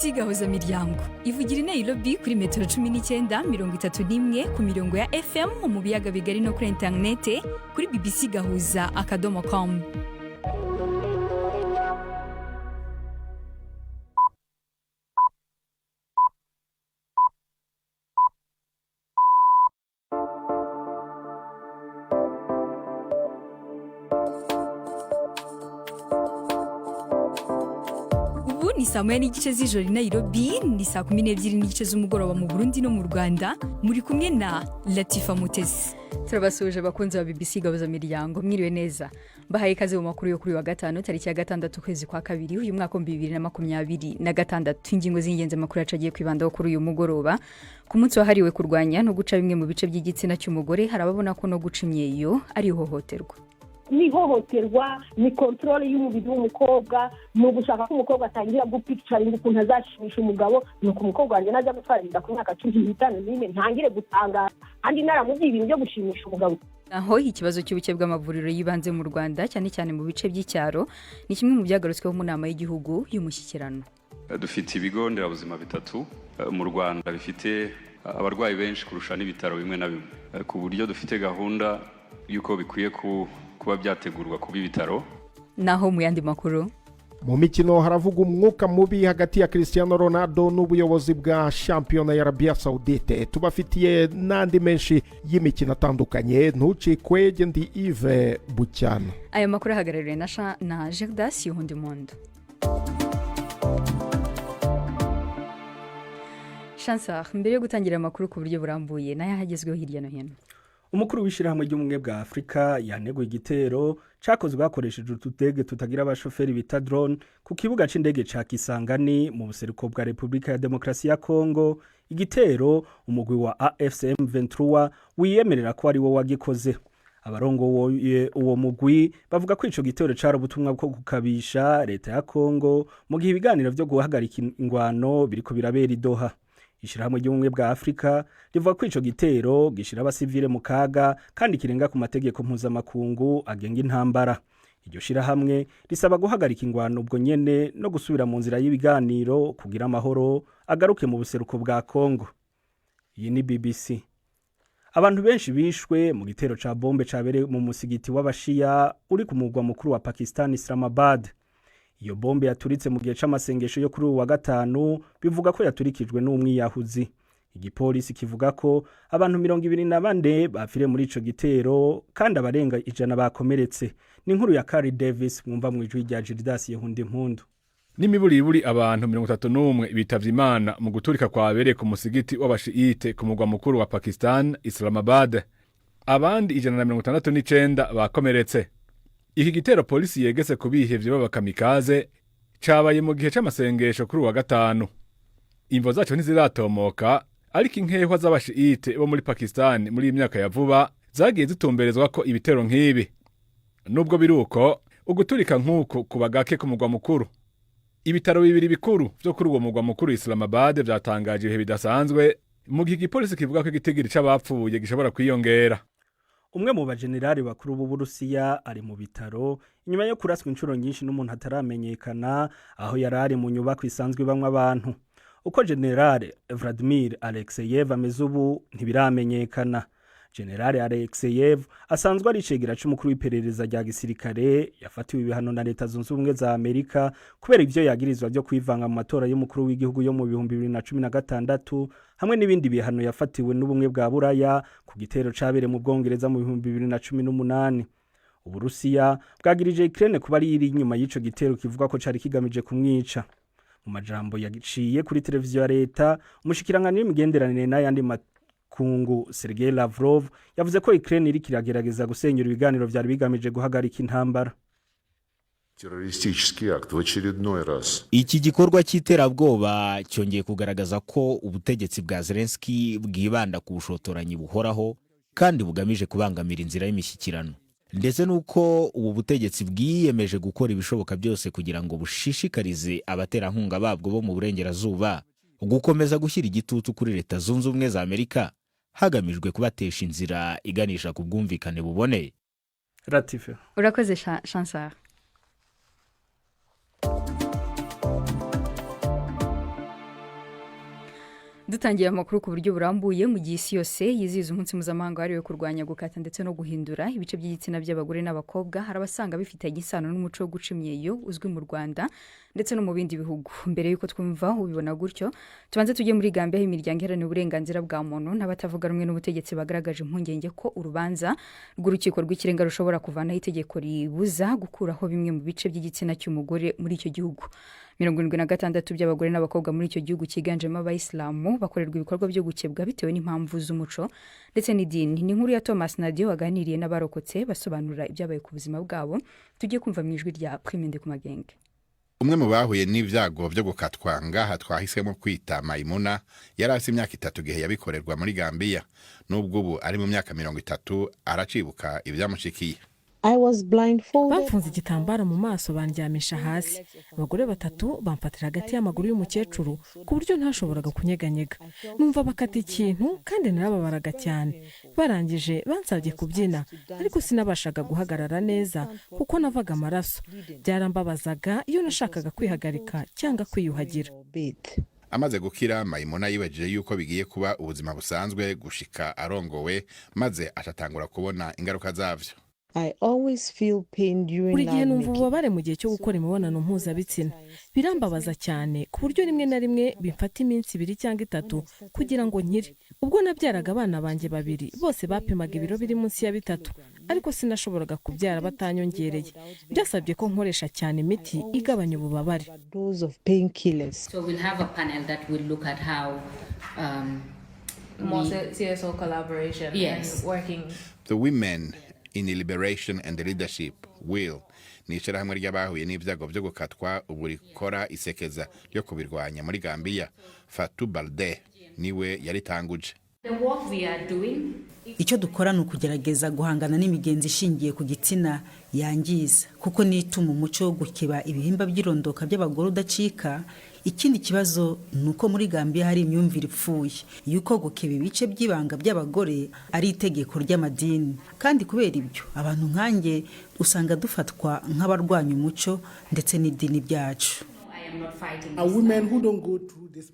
Gahuzamiryango ivugira Nairobi kuri metero 19:31 ku mirongo ya FM mu biyaga bigari no kuri internet kuri bbcgahuza.com. Ni saa moya n'igice z'ijoro i Nairobi, ni saa 12 n'igice z'umugoroba mu Burundi no mu Rwanda. Muri kumwe na Latifa Mutesi. Turabasuje bakunzi ba BBC Gahuzamiryango, mwiriwe neza. Bahaye ikaze mu makuru yo kuri wa gatanu tariki ya 6 kwezi kwa kabiri uyu mwaka 2026. Ingingo z'ingenzi makuru yacagiye kwibandaho kuri uyu mugoroba. Ku munsi wahariwe kurwanya no guca bimwe mu bice by'igitsina cy'umugore, harababona ko no guca imyeyo ari ihohoterwa. Ni hohoterwa, ni control y'umubiri w'umukobwa, no gushaka ko umukobwa atangira gupicturing ukuntu azashimisha umugabo, nuko umukobwa wanjye naza gutwarinda ku myaka 15 ntangire gutangara andi naramubye ibintu byo gushimisha umugabo. Aho ikibazo cy'ubuke bw'amavuriro yibanze mu Rwanda cyane cyane mu bice by'icyaro ni kimwe mu byagarutsweho mu nama y'igihugu y'umushyikirano. Dufite ibigo nderabuzima bitatu mu Rwanda bifite abarwayi benshi kurusha n'ibitaro bimwe na bimwe, ku buryo dufite gahunda yuko bikwiye kuba byategurwa kuba ibitaro. Naho mu yandi makuru, mu mikino haravuga umwuka mubi hagati ya Cristiano Ronaldo n'ubuyobozi bwa shampiyona ya Arabia Saudite. Tubafitiye n'andi menshi y'imikino atandukanye, ntucikwe. Ndi Yves Bucyana. Aya makuru ahagarariwe na Gerdas Yuhundimundo. Chansar, mbere yo gutangira amakuru ku buryo burambuye n'ayahagezweho hirya no hino. Umukuru w'ishirahamwe ry'umwe bwa Afrika yaneguye igitero cakozwe hakoresheje utudege tutagira abashoferi bita drone ku kibuga c'indege ca Kisangani mu buseruko bwa Republika ya Demokrasi ya CONGO. Igitero umugwi wa AFCM 23 wiyemerera ko ari wo wagikoze. Abarongo uwo mugwi bavuga ko ico gitero cari ubutumwa bwo gukabisha leta ya CONGO mu gihe ibiganiro vyo guhagarika ingwano biriko birabera Doha. Ishirahamwe ry'umwe bwa Afrika rivuga ko ico gitero gishira abasivile mu kaga kandi kirenga ku mategeko mpuzamakungu agenga intambara. Iryo shirahamwe risaba guhagarika ingwano ubwo nyene no gusubira mu nzira y'ibiganiro kugira amahoro agaruke mu buseruko bwa Congo. Iyi ni BBC. Abantu benshi bishwe mu gitero ca bombe cabereye mu musigiti w'abashia uri ku mugwa mukuru wa Pakistan Islamabad. Iyo bombe yaturitse mu gihe c'amasengesho yo kuri uwa gatanu, bivuga ko yaturikijwe n'umwiyahuzi. Igipolisi kivuga ko abantu 24 bafire muri ico gitero kandi abarenga 100 bakomeretse. Ni inkuru ya Carrie Davis mwumva mu ijwi rya Gerdas Yuhundimundo. N'imiburiburi abantu 31 bitavye Imana mu guturika kwabereye ku musigiti w'abashiite ku mugwa mukuru wa Pakistan Islamabad. Abandi 169 bakomeretse. Iki gitero polisi yegese kubihevye b'abakamikaze cabaye mu gihe c'amasengesho kuri uwa gatanu. Imvo zaco ntiziratomoka, ariko inkehwa z'abashiite bo muri Pakistan muri imyaka ya vuba zagiye zitumberezwa ko ibitero nk'ibi. Nubwo biruko, uguturika nk'uko kubagake ku mugwa mukuru. Ibitaro bibiri bikuru vyo kuri uwo mugwa mukuru Islamabad vyatangaje ibihe bidasanzwe mu gihe igipolisi kivuga ko igitigiri c'abapfuye gishobora kwiyongera. Umwe mu bajenerali bakuru b'Uburusiya ari mu bitaro inyuma yo kuraswa inshuro nyinshi n'umuntu ataramenyekana aho yarari mu nyubako isanzwe bamwe abantu. Uko General Vladimir Alexeyev ameze ubu ntibiramenyekana. General Alexeyev asanzwe ari icegera c'umukuru w'iperereza rya gisirikare yafatiwe ibihano na leta zunze ubumwe za Amerika kubera ivyo yagirizwa byo kwivanga mu matora y'umukuru w'igihugu yo mu 2016 hamwe n'ibindi bihano yafatiwe n'ubumwe bwa Buraya ku gitero cabere mu Bwongereza mu 2018. Uburusiya bwagirije Ukraine kuba ari iri inyuma y'ico gitero kivuga ko cari kigamije kumwica. Mu majambo yaciye kuri televiziyo ya leta, umushikiranganje w'imigenderanire n'ayandi makungu Sergei Lavrov yavuze ko Ukraine iri kiragerageza gusenyura ibiganiro vyari bigamije guhagarika intambara. Iki gikorwa cy'iterabwoba cyongeye kugaragaza ko ubutegetsi bwa Zelensky bwibanda ku bushotoranyi buhoraho kandi bugamije kubangamira inzira y'imishyikirano. Ndetse nuko ubu butegetsi bwiyemeje gukora ibishoboka byose kugira ngo bushishikarize abaterankunga babwo bo mu burengerazuba gukomeza gushyira igitutu kuri leta zunze ubumwe za Amerika hagamijwe kubatesha inzira iganisha ku bwumvikane buboneye. Latifa. Urakoze Chansar. dutangiye amakuru ku buryo burambuye mu gihe isi yose yizihiza umunsi mpuzamahanga wahariwe kurwanya gukata ndetse no guhindura ibice by'igitsina by'abagore n'abakobwa hari abasanga bifitanye isano n'umuco wo guca imyeyo uzwi mu Rwanda ndetse no mu bindi bihugu. Mbere y'uko twumva ubibona gutyo tubanze tujye muri Gambia aho imiryango iharanira uburenganzira bwa muntu n'abatavuga rumwe n'ubutegetsi bagaragaje impungenge ko urubanza rw'urukiko rw'ikirenga rushobora kuvanaho itegeko ribuza gukuraho bimwe mu bice by'igitsina cy'umugore muri icyo gihugu. 76% by'abagore n'abakobwa muri icyo gihugu cyiganjemo abayisilamu bakorerwa ibikorwa byo gukebwa bitewe n'impamvu z'umuco ndetse n'idini. Ni inkuru ya Thomas Nadio waganiriye n'abarokotse basobanura ibyabaye ku buzima bwabo. Tugiye kumva mu ijwi rya Primende ku Magenge. Umwe mu bahuye n'ibyago byo gukatwa ngaha twahisemo kwita Maimuna yari afite imyaka 3 gihe yabikorerwa muri Gambia, nubwo ubu ari mu myaka 30 aracibuka ibyamushikiye. Bamfunze igitambara mu maso bandyamisha hasi. Abagore 3 bamfatira hagati y'amaguru y'umukecuru ku buryo ntashoboraga kunyeganyega. Numva bakata ikintu kandi narababaraga cyane. Barangije bansabye kubyina ariko sinabashaga guhagarara neza kuko navaga amaraso. Byarambabazaga iyo nashakaga kwihagarika cyangwa kwiyuhagira. Amaze gukira Maimuna yibaje yuko bigiye kuba ubuzima busanzwe gushika arongowe maze atatangura kubona ingaruka zavyo. Buri gihe numva ububabare mu gihe cyo gukora imibonano mpuzabitsina. Birambabaza cyane ku buryo rimwe na rimwe bimfata iminsi 2 cyangwa 3 kugira ngo nkire. Ubwo nabyaraga abana banjye 2 bose bapimaga ibiro biri munsi ya 3 ariko sinashoboraga kubyara batanyongereye. Byasabye ko nkoresha cyane imiti igabanya ububabare. So we'll have a panel that will look at how more CSO collaboration and working. The women in the liberation and the leadership will nishira hamwe ry'abahuye n'ibyago byo gukatwa ubu rikora isekeza ryo kubirwanya muri Gambia. Fatou Balde niwe yaritanguje. Icyo dukora ni ukugerageza guhangana n'imigenzi ishingiye ku gitsina yangiza kuko nituma umuco wo gukeba ibihimba by'irondoka by'abagore udacika. Ikindi kibazo nuko muri Gambia hari imyumvire ipfuye yuko gukeba ibice by'ibanga by'abagore ari itegeko ry'amadini, kandi kubera ibyo abantu nkanjye usanga dufatwa nk'abarwanya umuco ndetse n'idini byacu.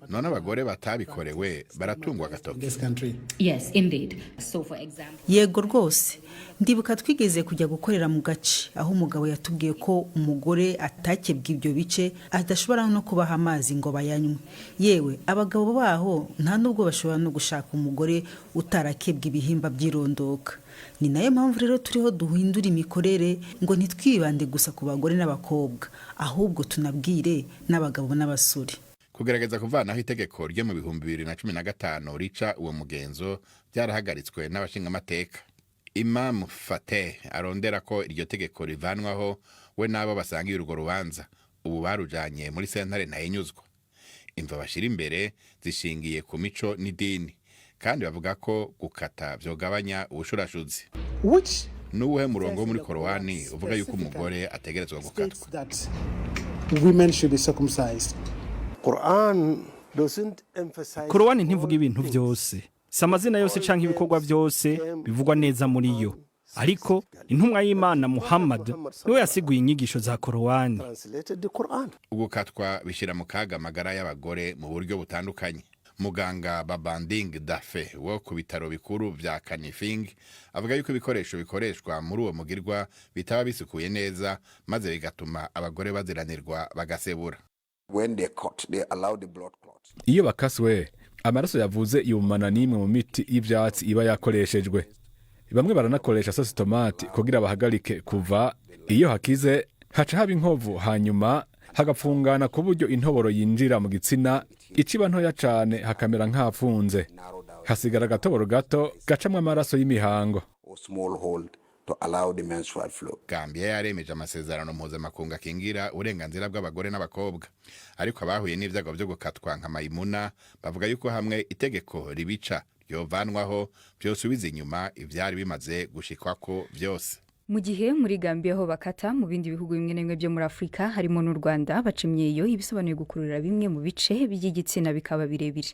None abagore batabikorewe baratungwa agatoki. Yes, indeed. So for example, yego rwose ndibuka twigeze kujya gukorera mu gace aho umugabo yatubwiye ko umugore atakebwa ibyo bice adashobora no kubaha amazi ngo bayanywe. Yewe abagabo baho nta nubwo bashobora no gushaka umugore utarakebwa ibihimba by'irondoka. Ni nayo mpamvu rero turiho duhindura imikorere ngo ntitwibande gusa ku bagore n'abakobwa ahubwo tunabwire n'abagabo n'abasore. Kugerageza kuvanaho itegeko ryo mu 2015 rica uwo mugenzo byarahagaritswe n'abashinga amateka. Imam Fateh arondera ko iryo tegeko rivanwaho we nabo basangiye urwo rubanza ubu barujanye muri sentare ntayinyuzwa. Imva bashira imbere zishingiye ku mico n'idini kandi bavuga ko gukata byogabanya ubushurashuzi. Nuwe murongo muri Korowani uvuga yuko umugore ategerezwa gukatwa. Women should be circumcised. Korowani ntivuga ibintu byose. Samazina yose canke ibikorwa byose bivugwa neza muri yo. Ariko intumwa y'Imana Muhammad niwe yasiguye inyigisho za Korowani. Ugukatwa bishira mu kaga amagara y'abagore mu buryo butandukanye. Muganga Babanding Dafe wo ku bitaro bikuru bya Kanifing avuga yuko ibikoresho bikoreshwa muri uwo mugirwa bitaba bisukuye neza maze bigatuma abagore baziranirwa bagasebura. When they cut, they allow the blood clots. Iyo bakaswe amaraso yavuze yumana n'imwe mu miti y'ivyatsi iba yakoreshejwe. Bamwe baranakoresha sosi tomate kugira bahagarike kuva. Iyo hakize haca haba inkovu hanyuma hagapfungana ku buryo intoboro yinjira mu gitsina iciba ntoya cane hakamera nk'afunze. Hasigara agatoboro gato gacamwe amaraso y'imihango. To allow the menstrual flow. Gambia yaremeje amasezerano mpuzamakungu akingira uburenganzira bw'abagore n'abakobwa, ariko abahuye n'ivyago byo gukatwa nka Maimuna bavuga yuko hamwe itegeko ribica ryovanwaho byosubiza inyuma ivyari bimaze gushikwako byose. Mu gihe muri Gambia ho bakata mu bindi bihugu bimwe n'imwe byo muri Afrika harimo n'u Rwanda baca imyeyo ibisobanuye gukurura bimwe mu bice by'igitsina bikaba birebire.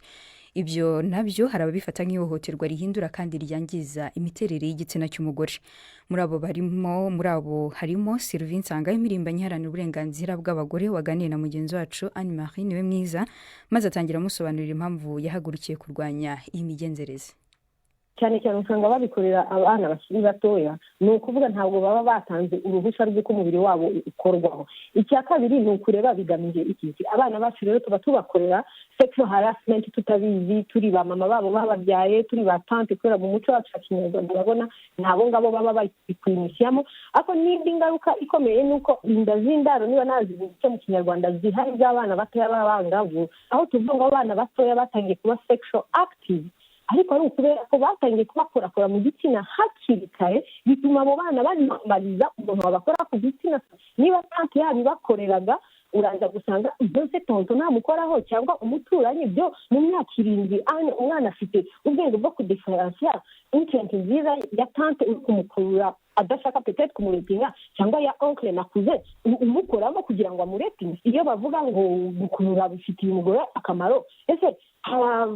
ibyo nabyo hari ababifata nk'ihohoterwa rihindura kandi ryangiza imiterere y'igitsina cy'umugore. Muri abo harimo Sylvie Nsanga imirimbanyi iharanira uburenganzira bw'abagore waganiye na mugenzi wacu Anne-Marie niwe mwiza maze atangira amusobanurira impamvu yahagurukiye kurwanya iyi migenzereze. cyane cyane usanga babikorera abana bakiri batoya, ni ukuvuga ntabwo baba batanze uruhushya rw'uko umubiri wabo ukorwaho. Icya kabiri ni ukureba bigamije iki. Abana bacu rero tuba tubakorera sexual harassment tutabizi, turi ba mama babo bababyaye, turi ba tante, kubera mu muco wacu wa Kinyarwanda urabona nabo ngabo baba bakwimishyamo. Ariko n'indi ngaruka ikomeye ni uko inda z'indaro niba nazivuze mu Kinyarwanda zihari z'abana batoya b'abangavu, aho tuvuga ngo abana batoya batangiye kuba sexual active, ariko ari ukubera ko batangiye kubakorakora mu gitsina hakiri kare, bituma abo bana banambariza umuntu wabakora ku gitsina. Niba tante yabibakoreraga uraza gusanga byose tonto namukoraho cyangwa umuturanyi, byo mu myaka 7 umwana afite ubwenge bwo kudiferansiya intent nziza ya tante uri kumukurura adashaka peut-être kumurepinga cyangwa ya oncle nakuze umukoramo kugira ngo amurepinge. Iyo bavuga ngo gukurura bifitiye umugore akamaro, ese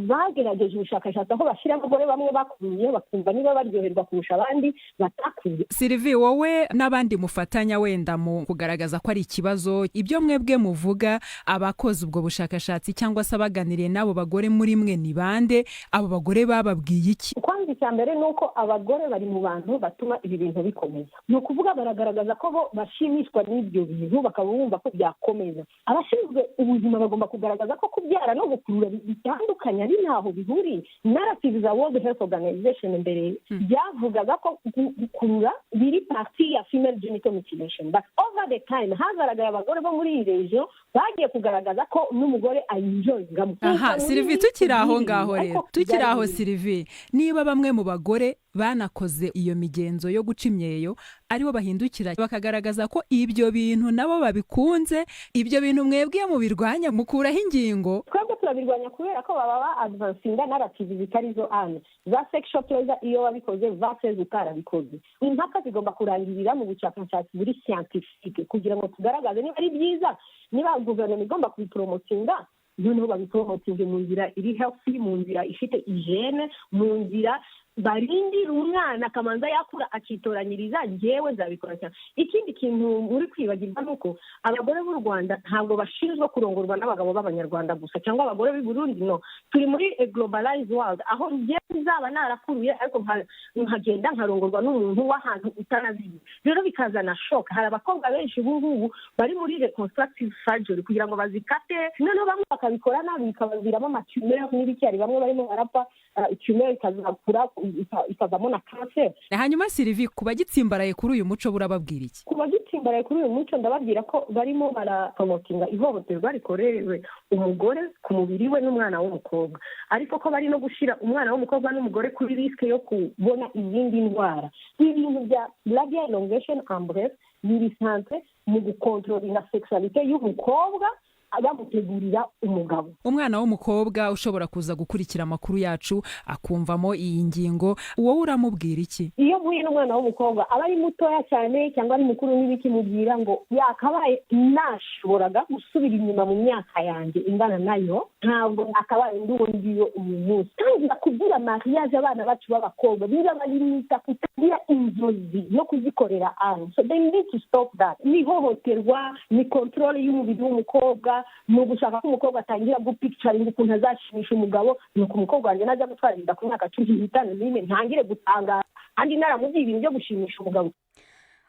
bagerageje ubushakashatsi aho bashyira abagore bamwe bakuruye bakumva niba baryoherwa kurusha abandi batakuye. Sylvie, wowe n'abandi mufatanya wenda mu kugaragaza ko ari ikibazo, ibyo mwebwe muvuga abakoze ubwo bushakashatsi cyangwa se abaganiriye n'abo bagore muri mwe ni bande? Abo bagore bababwiye iki? Kwanza icya mbere ni uko abagore bari mu bantu batuma ibi bintu bikomeza. Ni ukuvuga baragaragaza ko bo bashimishwa n'ibyo bintu bakaba bumva ko byakomeza. Abashinzwe ubuzima bagomba kugaragaza ko kubyara no gukurura bitandukanye ari ntaho bihuriye. Narrative za World Health Organization mbere byavugaga ko gukurura biri parti ya female genital mutilation, but over the time hagaragaye abagore bo muri iyi region bagiye kugaragaza ko n'umugore ayinjoyinga. Aha, Sylvie, tukiri aho ngaho rero, tukiri aho Sylvie, niba bamwe mu bagore banakoze iyo migenzo yo guca imyeyo aribo bahindukira bakagaragaza ko ibyo bintu nabo babikunze, ibyo bintu mwebwe mu birwanya mukuraho ingingo? Twebwe turabirwanya kubera ko baba advancinga narrative zitarizo ane za sexual pleasure iyo babikoze versus utarabikoze. Impaka zigomba kurangirira mu bushakashatsi buri scientifique kugira ngo tugaragaze niba ari byiza, niba guverinoma igomba kubipromotinga noneho babipromotinge mu nzira iri healthy, mu nzira ifite hygiene, mu nzira barindira umwana akamanza yakura akitoranyiriza njyewe nzabikora cyane. Ikindi kintu muri kwibagirwa nuko abagore b'u Rwanda ntabwo bashinzwe kurongorwa n'abagabo b'abanyarwanda gusa cyangwa abagore b'i Burundi, no, turi muri a globalized world aho njyewe nzaba narakuruye ariko nkagenda nkarongorwa n'umuntu w'ahantu utanaziye, rero bikazana shock. Hari abakobwa benshi ubu ngubu bari muri reconstructive surgery kugira ngo bazikate, noneho bamwe bakabikora nabi bikabaviramo amatumeur n'ibiki, bamwe barimo barapfa tumeur ikazakura ikavamo na cancer. Hanyuma Sylvie, kuba gitsimbaraye kuri uyu muco burababwira iki? Kuba gitsimbaraye kuri uyu muco ndababwira ko barimo barapromotinga ihohoterwa rikorewe umugore ku mubiri we n'umwana w'umukobwa, ariko ko bari no gushira umwana w'umukobwa n'umugore kuri riske yo kubona izindi ndwara. Ibintu bya labial elongation and breast birisanzwe mu gukontrolinga sexualité y'umukobwa abamutegurira umugabo. Umwana w'umukobwa ushobora kuza gukurikira amakuru yacu akumvamo iyi ngingo, wowe uramubwira iki? Iyo mpuye n'umwana w'umukobwa aba ari mutoya cyane cyangwa ari mukuru n'ibiki, mubwira ngo yakabaye nashoboraga gusubira inyuma mu myaka yanjye ingana nayo, ntabwo akabaye nduwo uyu munsi. Kandi bakubwira mariage abana bacu b'abakobwa biba barimita kutagira inzozi no kuzikorera aho. So they need to stop that. Ni hohoterwa, ni control y'umubiri w'umukobwa, ni ugushaka ko umukobwa atangira gupicturing ukuntu azashimisha umugabo, ni uko umukobwa wanjye najya gutwara inda ku myaka 15 ntangire gutangara kandi naramubwiye ibintu byo gushimisha umugabo.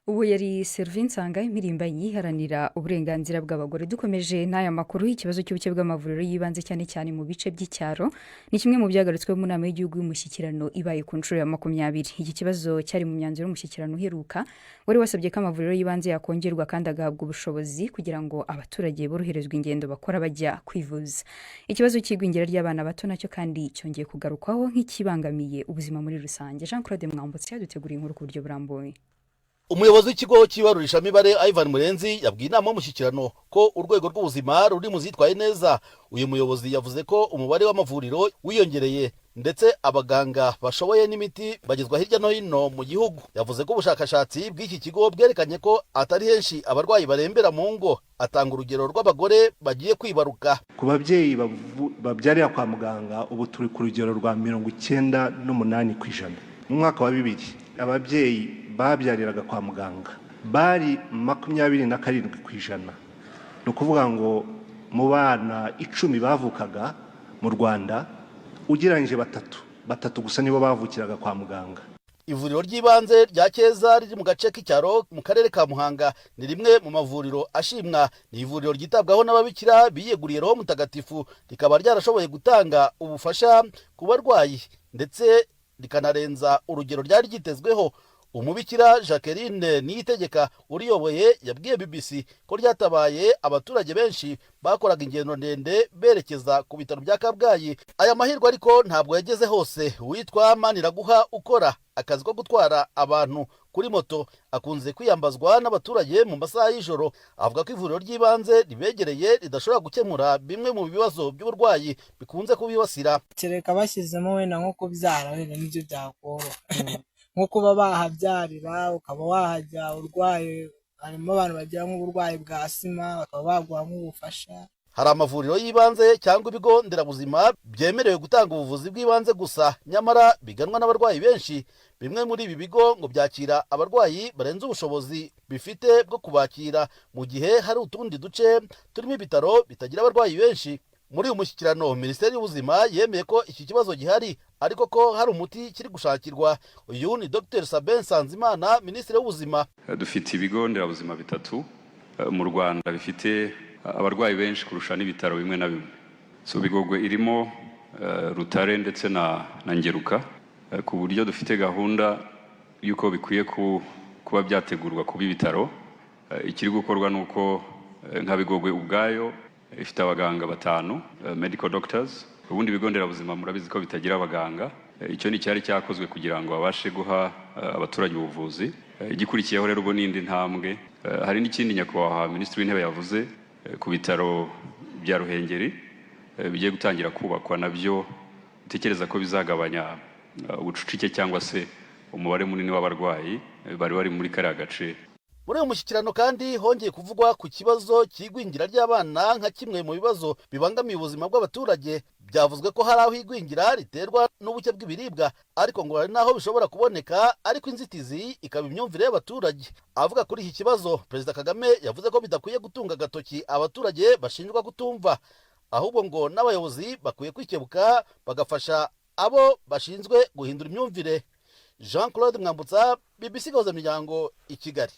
Ubu yari Sylvie Nsanga imirimbanyi iharanira uburenganzira bw'abagore. Dukomeje n'aya makuru, ikibazo cy'ubuke bw'amavuriro yibanze cyane cyane mu bice by'icyaro ni kimwe mu byagarutswe mu nama y'igihugu y'umushyikirano ibaye ku nshuro ya 20. Iki kibazo cyari mu myanzuro y'umushyikirano uheruka wari wasabye ko amavuriro yibanze yakongerwa kandi agahabwa ubushobozi kugira ngo abaturage boroherezwe ingendo bakora bajya kwivuza. Ikibazo cy'igwingira ry'abana bato nacyo kandi cyongeye kugarukwaho nk'ikibangamiye ubuzima muri rusange. Jean Claude Mwambutse yaduteguriye inkuru ku buryo burambuye. Umuyobozi w'ikigo cy'ibarurishamibare Ivan Murenzi yabwiye inama y'umushyikirano ko urwego rw'ubuzima ruri mu zitwaye neza. Uyu muyobozi yavuze ko umubare w'amavuriro wiyongereye ndetse abaganga bashoboye n'imiti bagezwa hirya no hino mu gihugu. Yavuze ko ubushakashatsi bw'iki kigo bwerekanye ko atari henshi abarwayi barembera mu ngo. Atanga urugero rw'abagore bagiye kwibaruka. Ku babyeyi babyarira kwa muganga ubu turi ku rugero rwa 98%. Mu mwaka wa 2000 ababyeyi babyariraga kwa muganga bari 27%. Ni ukuvuga ngo mu bana 10 bavukaga mu Rwanda ugereranyije batatu gusa nibo bavukiraga kwa muganga. Ivuriro ry'ibanze rya Keza riri mu gace k'icyaro mu karere ka Muhanga ni rimwe mu mavuriro ashimwa. Ni ivuriro ryitabwaho n'ababikira biyeguriye Roho Mutagatifu, rikaba ryarashoboye gutanga ubufasha ku barwayi ndetse rikanarenza urugero ryari ryitezweho. Umubikira Jacqueline Niyitegeka uriyoboye yabwiye BBC ko ryatabaye abaturage benshi bakoraga ingendo ndende berekeza ku bitaro bya Kabgayi. Aya mahirwe ariko ntabwo yageze hose. Witwa Maniraguha ukora akazi ko gutwara abantu kuri moto akunze kwiyambazwa n'abaturage mu masaha y'ijoro. Avuga ko ivuriro ry'ibanze ribegereye ridashobora gukemura bimwe mu bibazo by'uburwayi bikunze kubibasira. Kereka bashyizemo wenda nko kubyara wenda n'ibyo byakoroha nko kuba bahabyarira ukaba wahajya urwaye. Harimo abantu bagira nk'uburwayi bwa sima bakaba baguha nk'ubufasha. Hari amavuriro y'ibanze cyangwa ibigo nderabuzima byemerewe gutanga ubuvuzi bw'ibanze gusa, nyamara biganwa n'abarwayi benshi. Bimwe muri ibi bigo ngo byakira abarwayi barenze ubushobozi bifite bwo kubakira, mu gihe hari utundi duce turimo ibitaro bitagira abarwayi benshi. Muri uyu mushyikirano Minisiteri y'Ubuzima yemeye ko iki kibazo gihari ariko ko hari umuti kiri gushakirwa. Uyu ni Dr Sabin Sanzimana, Minisitiri w'Ubuzima. Dufite ibigo nderabuzima bitatu mu Rwanda bifite abarwayi benshi kurusha n'ibitaro bimwe na bimwe. So Bigogwe irimo Rutare ndetse na Ngeruka, ku buryo dufite gahunda yuko bikwiye kuba byategurwa kuba ibitaro. Ikiri gukorwa nuko nka Bigogwe ubwayo ifite abaganga 5 medical doctors. Ubundi bigo nderabuzima murabizi ko bitagira abaganga. Icyo ni cyari cyakozwe kugira ngo babashe guha abaturage ubuvuzi. Igikurikiyeho rero ubwo n'indi ntambwe. Hari n'ikindi nyakubahwa Minisitiri w'Intebe yavuze ku bitaro bya Ruhengeri bigiye gutangira kubakwa, nabyo utekereza ko bizagabanya ubucucike cyangwa se umubare munini w'abarwayi bari muri kariya gace. Muri uyu mushyikirano kandi hongeye kuvugwa ku kibazo cy'igwingira ry'abana nka kimwe mu bibazo bibangamiye ubuzima bw'abaturage. Byavuzwe ko hari aho igwingira riterwa n'ubuke bw'ibiribwa, ariko ngo hari n'aho bishobora kuboneka ariko inzitizi ikaba imyumvire y'abaturage. Avuga kuri iki kibazo, Perezida Kagame yavuze ko bidakwiye gutunga agatoki abaturage bashinjwa kutumva, ahubwo ngo n'abayobozi bakwiye kwikebuka bagafasha abo bashinzwe guhindura imyumvire. Jean Claude Mwambutsa, BBC Gahuzamiryango, i Kigali.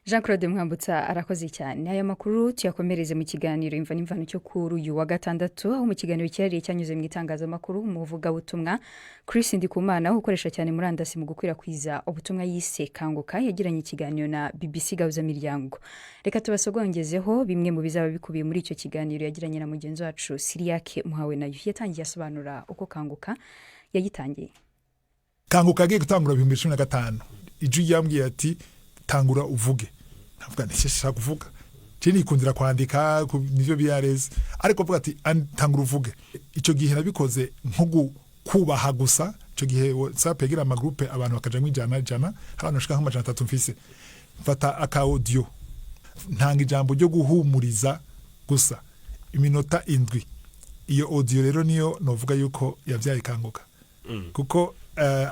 Jean Claude Mwambutsa arakoze cyane. Aya makuru tuyakomereze mu kiganiro imva n'imvano cyo kuri uyu wa gatandatu, aho mu kiganiro cyari cyanyuze mu itangazamakuru umuvuga butumwa Chris Ndikumana ukoresha cyane murandasi mu gukwirakwiza ubutumwa yise Kanguka yagiranye ikiganiro na BBC Gahuzamiryango. Reka tubasogongezeho bimwe mu bizaba bikubiye muri icyo kiganiro yagiranye na mugenzi wacu Siriake Muhawe nayo. Yatangiye asobanura uko Kanguka yagitangiye. Kanguka agiye gutangura 2015 iju yambwiye ati tangura uvuge. Navuga nti shaka kuvuga. Cini ikundira kwandika nivyo byareze. Ariko avuga ati tangura uvuge. Ico gihe nabikoze nko kubaha gusa. Ico gihe WhatsApp yagira amagroupe abantu bakaja mwijana abantu bashika nka 300 mfise. Mfata aka audio. Ntanga ijambo ryo guhumuriza gusa iminota 7. Iyo audio rero niyo novuga yuko yavyaye Kanguka. Kuko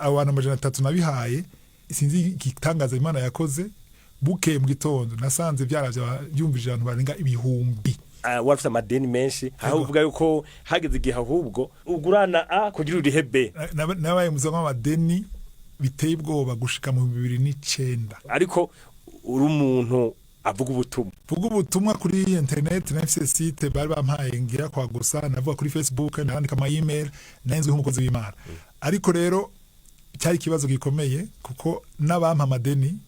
abantu 300 nabihaye sinzi igitangaza Imana yakoze. Buke mu gitondo nasanze byaravye yumvije abantu barenga ibihumbi. Wafite amadeni menshi aho uvuga yuko hageze igihe ahubwo ugurana kugira uri B. Nabaye muzanwa amadeni biteye ubwoba gushika mu 2009. Ariko uri umuntu avuga ubutumwa kuri internet na site bari bampaye ngira kwa gusa navuga kuri Facebook nandika ama email nanzwe nk'umukozi w'Imana. Ariko rero cyari kibazo gikomeye kuko n'abampa amadeni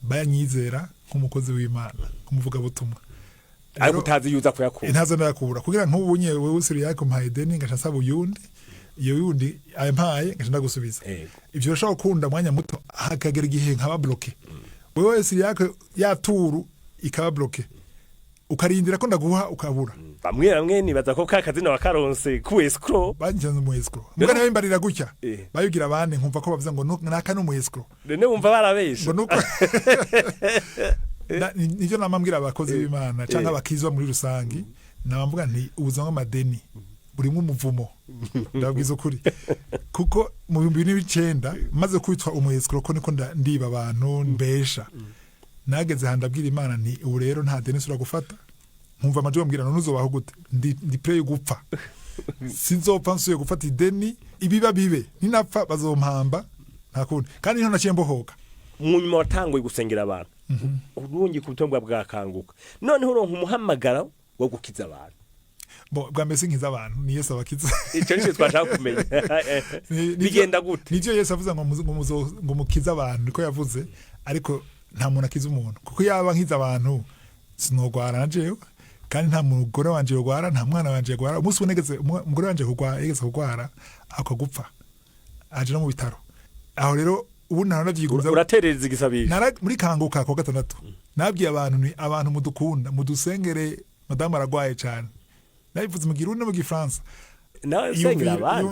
bayanyizera nk'umukozi w'Imana kumuvuga butumwa. Ariko utazi yuza kuyakura. Ntazo ndakura kugira nk'ubunye wewe usiri yako mpaye deni ngashasaba uyundi iyo yundi ampaye ngashanda gusubiza. Ivyo rashaka kunda mwanya muto hakagera igihe nkaba bloke. Wewe usiri yako ya turu ikaba bloke. ukarindira ko ndaguha ukabura bamwe nibaza ko kakazina wakaronse ku escrow banjyana mu escrow mbwa nawe mbarira gutya bayugira abandi nkumva ko bavuze ngo naka no mu escrow none wumva barabesha nivyo namambwira abakozi b'Imana cyangwa abakizwa muri rusangi nabamvuga nti ubuzima bw'amadeni burimo umuvumo ndabwiza ukuri kuko mu 2009 maze kwitwa umwescro ko niko ndiba abantu mbesha nageze handabwira Imana nti ubu rero nta deni sura gufata nkumva amaje bambwira none uzobaho gute ndi pray gupfa sinzopfa nsuye gufata ideni ibiba bibe ninapfa bazompamba ntakundi kandi nto naciye mbohoka mu nyuma watanguye gusengera abantu urungi ku butombwa bwakanguka noneho uronka umuhamagara wo gukiza abantu bwa mbese nkiza abantu ni Yesu abakiza icyo nicyo twashaka kumenya bigenda gute nivyo Yesu avuze ngo mukiza abantu niko yavuze ariko nta muntu akiza umuntu kuko yaba nkiza abantu sinogwara najewe kandi nta mugore wanje yogwara nta mwana wanje yogwara umunsi unegeze umugore wanje kugwara akagupfa aje no mu bitaro aho rero ubu naravyiguza uraterereza igisabisho muri kanguka ko gatandatu nabwiye abantu ni abantu mudukunda mudusengere madame aragwaye cyane nabivuze mu Kirundi no mu Gifaransa nawe sengera abantu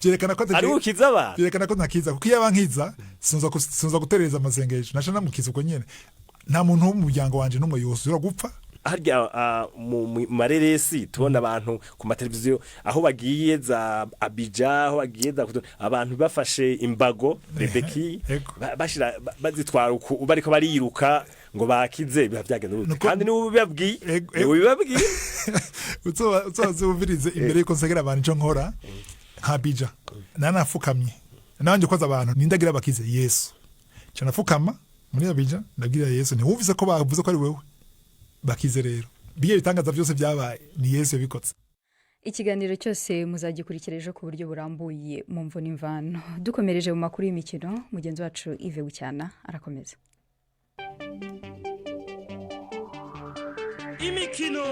byerekana ko ari ukiza abantu byerekana ko ntakiza kuko iyo abankiza sinza gutereza amasengesho nasha namukiza uko nyene nta muntu wo mu muryango wanje numwe yosura gupfa harya mu mareresi tubona abantu ku mateleviziyo aho bagiye za Abidjan aho bagiye za abantu bafashe imbago rebeki bashira bazitwara uko bariko bariruka ngo bakize biba byagenda kandi ni ubibabwiye uzobirize imbere yuko nsegera abantu cyo nkora nka bija nanafukamye nanje kwaza abantu nindagira bakize Yesu canafukama muri Abidjan ndabwira Yesu ni wumvise ko bavuze ko ari wewe bakize rero biye bitangaza byose byabaye ni Yesu yabikotse. Ikiganiro cyose muzagikurikira ejo ku buryo burambuye mu mvo n'imvano dukomereje mu makuru y'imikino mugenzi wacu Yves Bucyana arakomeza. Imikino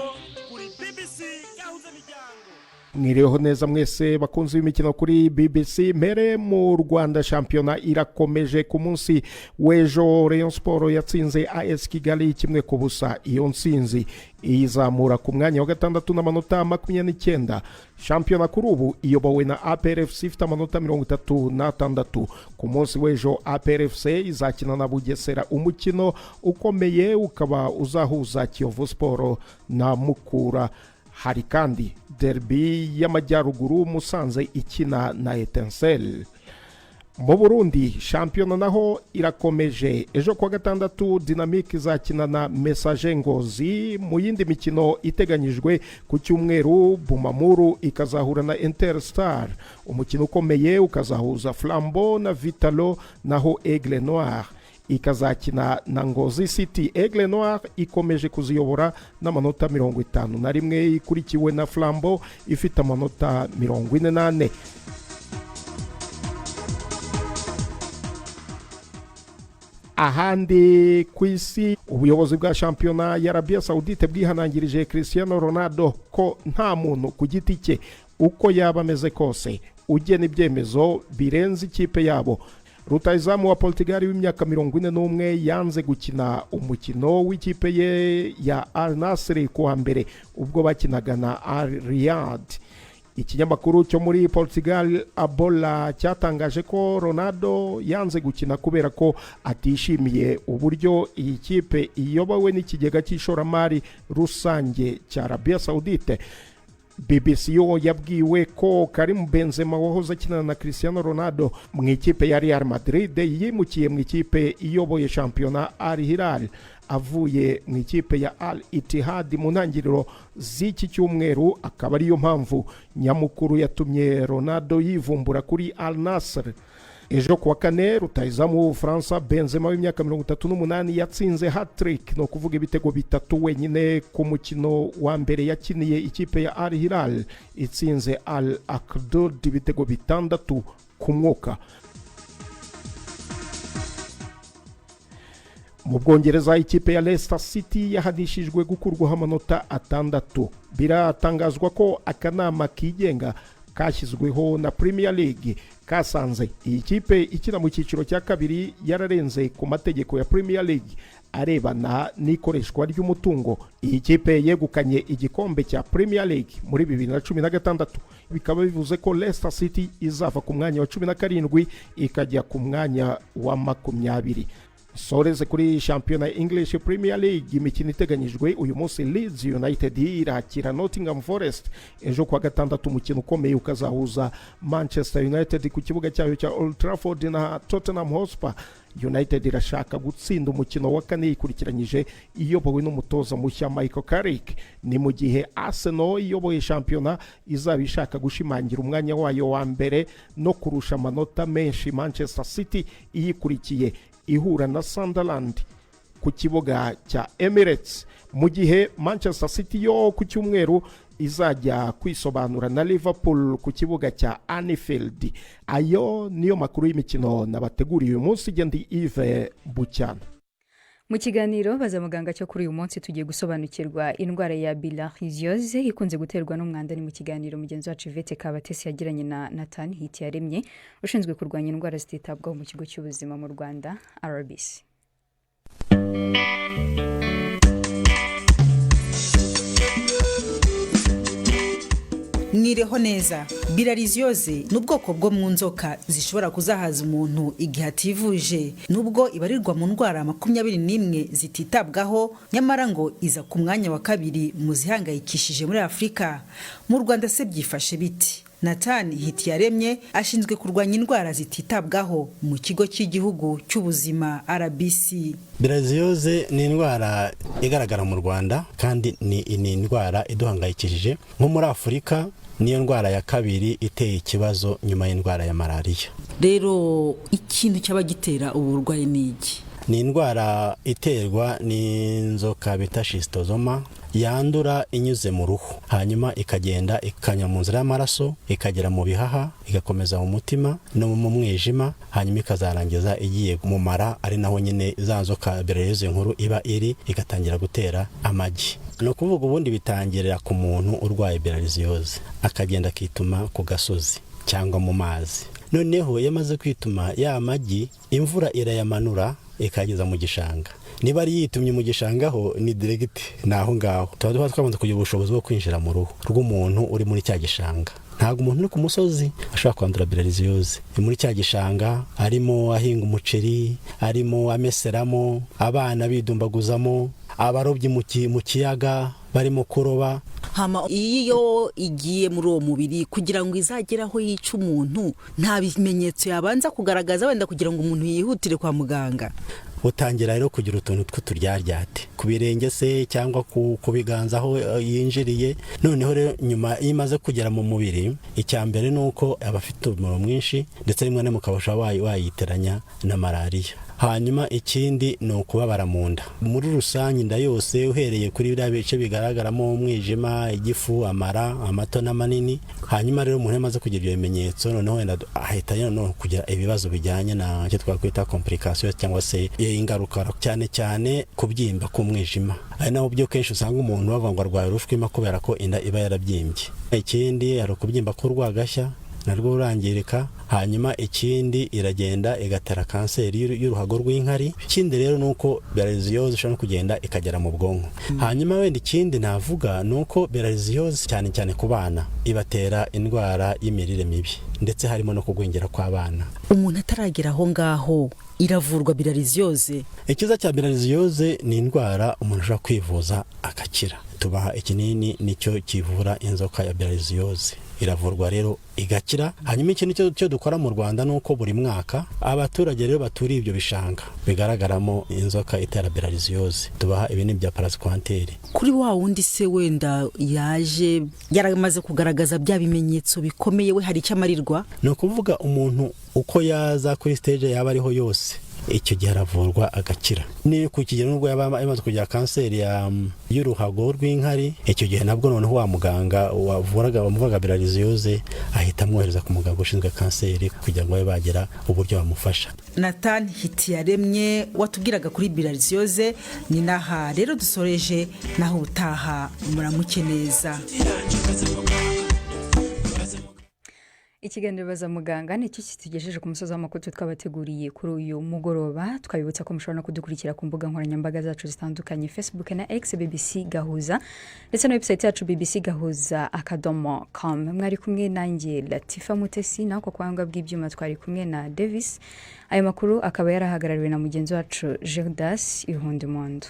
kuri BBC Gahuzamiryango. Mwiriho neza mwese bakunzi b'imikino kuri BBC. Mbere mu Rwanda shampiyona irakomeje ku munsi w'ejo Rayon Sport yatsinze AS Kigali 1-0. Iyo ntsinzi izamura ku mwanya wa gatandatu n'amanota 29. Shampiyona kuri ubu iyobowe na APR FC ifite amanota 36. Ku munsi w'ejo APR FC izakina na Bugesera, umukino ukomeye ukaba uzahuza Kiyovu Sport na Mukura. Hari kandi derby y'amajyaruguru Musanze ikina na Etincelle. Mu Burundi shampiyona naho irakomeje. Ejo kwa gatandatu Dynamic izakina na Message Ngozi. Mu yindi mikino iteganyijwe ku cyumweru Bumamuru ikazahura na Interstar. Umukino ukomeye ukazahuza Flambeau na Vitalo, naho Aigle Noir ikazakina na Ngozi City. Aigle Noir ikomeje kuziyobora n'amanota 51, ikurikiwe na Flambeau ifite amanota 48. Ahandi ku isi ubuyobozi bwa shampiyona ya Arabia Saudite bwihanangirije Cristiano Ronaldo ko nta muntu ku giti cye uko yaba ameze kose ugena ibyemezo birenze ikipe yabo. Rutahizamu wa Portugal w'imyaka 41 yanze gukina umukino w'ikipe ye ya Al Nassr kuwa mbere ubwo bakinaga na Al Riyad. Ikinyamakuru cyo muri Portugal Abola cyatangaje ko Ronaldo yanze gukina kubera ko atishimiye uburyo iyi kipe iyobowe n'ikigega cy'ishoramari rusange cya Arabia Saudite. BBC yo yabwiwe ko Karim Benzema wahoze akinana na Cristiano Ronaldo mu ikipe ya Real Madrid yimukiye mu ikipe iyoboye shampiyona Al Hilal avuye mu ikipe ya Al Ittihad mu ntangiriro z'iki cyumweru, akaba ariyo mpamvu nyamukuru yatumye Ronaldo yivumbura kuri Al Nassr. Ejo kuwa kane rutahizamu w'Ubufaransa Benzema w'imyaka 38 yatsinze hat-trick, no kuvuga ibitego 3 wenyine ku mukino wa mbere yakiniye ikipe ya Al Hilal itsinze Al Akdud ibitego 6 ku mwuka. Mu Bwongereza ikipe ya Leicester City yahanishijwe gukurwaho amanota 6. Biratangazwa ko akanama kigenga kashyizweho na Premier League kasanze iyi kipe ikina mu cyiciro cya kabiri yararenze ku mategeko ya Premier League arebana n'ikoreshwa ry'umutungo. Iyi kipe yegukanye igikombe cya Premier League muri 2016, bikaba bivuze ko Leicester City izava ku mwanya wa 17 ikajya ku mwanya wa 20. Soreze kuri shampiyona English Premier League, imikino iteganyijwe uyu munsi Leeds United irakira Nottingham Forest, ejo kwa gatandatu umukino ukomeye ukazahuza Manchester United ku kibuga cyayo cya Old Trafford na Tottenham Hotspur. United irashaka gutsinda umukino wa kane yikurikiranyije iyobowe n'umutoza mushya Michael Carrick, ni mu gihe Arsenal iyoboye shampiyona izaba ishaka gushimangira umwanya wayo wa mbere no kurusha amanota menshi Manchester City iyikurikiye ihura na Sunderland ku kibuga cya Emirates, mu gihe Manchester City yo ku cyumweru izajya kwisobanura na Liverpool ku kibuga cya Anfield. Ayo niyo makuru y'imikino nabateguriye uyu munsi. Gendi Yves Bucyana. Mu kiganiro baza muganga cyo kuri uyu munsi tugiye gusobanukirwa indwara ya bilharzioze ikunze guterwa n'umwanda. Ni mu kiganiro mugenzi wacu Vete Kabatesi yagiranye na Nathan Hitiyaremye ushinzwe kurwanya indwara zititabwaho mu kigo cy'ubuzima mu Rwanda RBC. Mwireho neza. Bilharzioze n'ubwoko bwo mu nzoka zishobora kuzahaza umuntu igihe ativuje, nubwo ibarirwa mu ndwara 21 zititabwaho, nyamara ngo iza ku mwanya wa kabiri mu zihangayikishije muri Afurika. Mu Rwanda se byifashe biti? Nathan Hitiyaremye ashinzwe kurwanya indwara zititabwaho mu kigo cy'igihugu cy'ubuzima RBC. Bilharzioze ni indwara igaragara mu Rwanda kandi ni indwara iduhangayikishije. Nko muri Afurika niyo ndwara ya kabiri iteye ikibazo nyuma y'indwara ya malaria. Rero ikintu cy'abagitera ubu burwayi ni iki? Ni indwara iterwa n'inzoka bita schistosoma, yandura inyuze mu ruhu, hanyuma ikagenda ikanya mu nzira y'amaraso, ikagera mu bihaha, igakomeza mu mutima no mu mwijima, hanyuma ikazarangiza igiye mu mara, ari naho nyine za nzoka Bilharzioze nkuru iba iri, igatangira gutera amagi. No kuvuga ubundi bitangirira ku muntu urwaye Bilharzioze, akagenda akituma ku gasozi cyangwa mu mazi. Noneho yamaze kwituma ya magi, imvura irayamanura ikageza mu gishanga. Niba ari yitumye mu gishangaho ni direct naho ngaho tuba twamaze kugira ubushobozi bwo kwinjira mu ruhu rw'umuntu uri muri cya gishanga. Ntabwo umuntu uri ku musozi ashobora kwandura Bilharzioze. Muri cya gishanga arimo ahinga umuceri, arimo ameseramo, abana bidumbaguzamo, abarobyi mu kiyaga barimo kuroba. Hama iyo igiye muri uwo mubiri kugira ngo izageraho yica umuntu, nta bimenyetso yabanza kugaragaza wenda kugira ngo umuntu yihutire kwa muganga? Utangira rero kugira utuntu tw'uturyaryate ku birenge se cyangwa ku biganza aho yinjiriye. Noneho rero nyuma imaze kugera mu mubiri, icyambere nuko abafite umuriro mwinshi ndetse rimwe na mukabasha wayiteranya na malaria. Hanyuma ikindi ni ukubabara mu nda. Muri rusange inda yose uhereye kuri biriya bice bigaragaramo umwijima, igifu, amara, amato n'amanini. Hanyuma rero umuntu yamaze kugira ibyo bimenyetso, noneho wenda ahita no kugira ibibazo bijyanye na cyo twakwita complication cyangwa se ingaruka, cyane cyane kubyimba k'umwijima. Ari naho byo kenshi usanga umuntu bavuga ngo arwaye urushwima kubera ko inda iba yarabyimbye. Ikindi ari ukubyimba k'urwagashya narwo urangirika. Hanyuma ikindi iragenda igatera kanseri y'uruhago rw'inkari. Ikindi rero nuko Bilharzioze ishobora no kugenda ikagera mu bwonko. Hanyuma wenda ikindi navuga nuko Bilharzioze cyane cyane ku bana ibatera indwara y'imirire mibi ndetse harimo no kugwingira kw'abana. Umuntu ataragera aho ngaho iravurwa Bilharzioze? Ikiza cya Bilharzioze ni indwara umuntu ashobora kwivuza akakira. Tubaha ikinini nicyo kivura inzoka ya Bilharzioze, iravurwa rero igakira. Hanyuma ikintu cyo dukora mu Rwanda nuko buri mwaka abaturage rero baturiye ibyo bishanga bigaragaramo inzoka itera Bilharzioze tubaha ibinini bya paraquantel. Kuri wa wundi se wenda yaje yaramaze kugaragaza bya bimenyetso bikomeye, we hari icyo amarirwa? No kuvuga umuntu uko yaza kuri stage yaba ariho yose, icyo gihe aravurwa agakira. Ni ku kigero nubwo yaba imaze kugira kanseri y'uruhago rw'inkari, icyo gihe nabwo noneho wa muganga wamuvaga Bilharzioze ahita amwohereza ku muganga ushinzwe kanseri kugira ngo babe bagera uburyo bamufasha. Nathan Hitiyaremye watubwiraga kuri Bilharzioze. Ni naha rero dusoreje, naho utaha muramuke neza. ikiganiro baza muganga ni cyo kitugejeje ku musozi w'amakuru twabateguriye kuri uyu mugoroba. Twabibutsa ko mushobora no kudukurikira ku mbuga nkoranyambaga zacu zitandukanye, Facebook na X BBC Gahuza, ndetse na website yacu bbcgahuza.com. Mwari kumwe nanjye Latifa Mutesi, naho kwa kwanga bw'ibyuma twari kumwe na Davis. Aya makuru akaba yarahagarariwe na mugenzi wacu Gerdas Ihundumondo.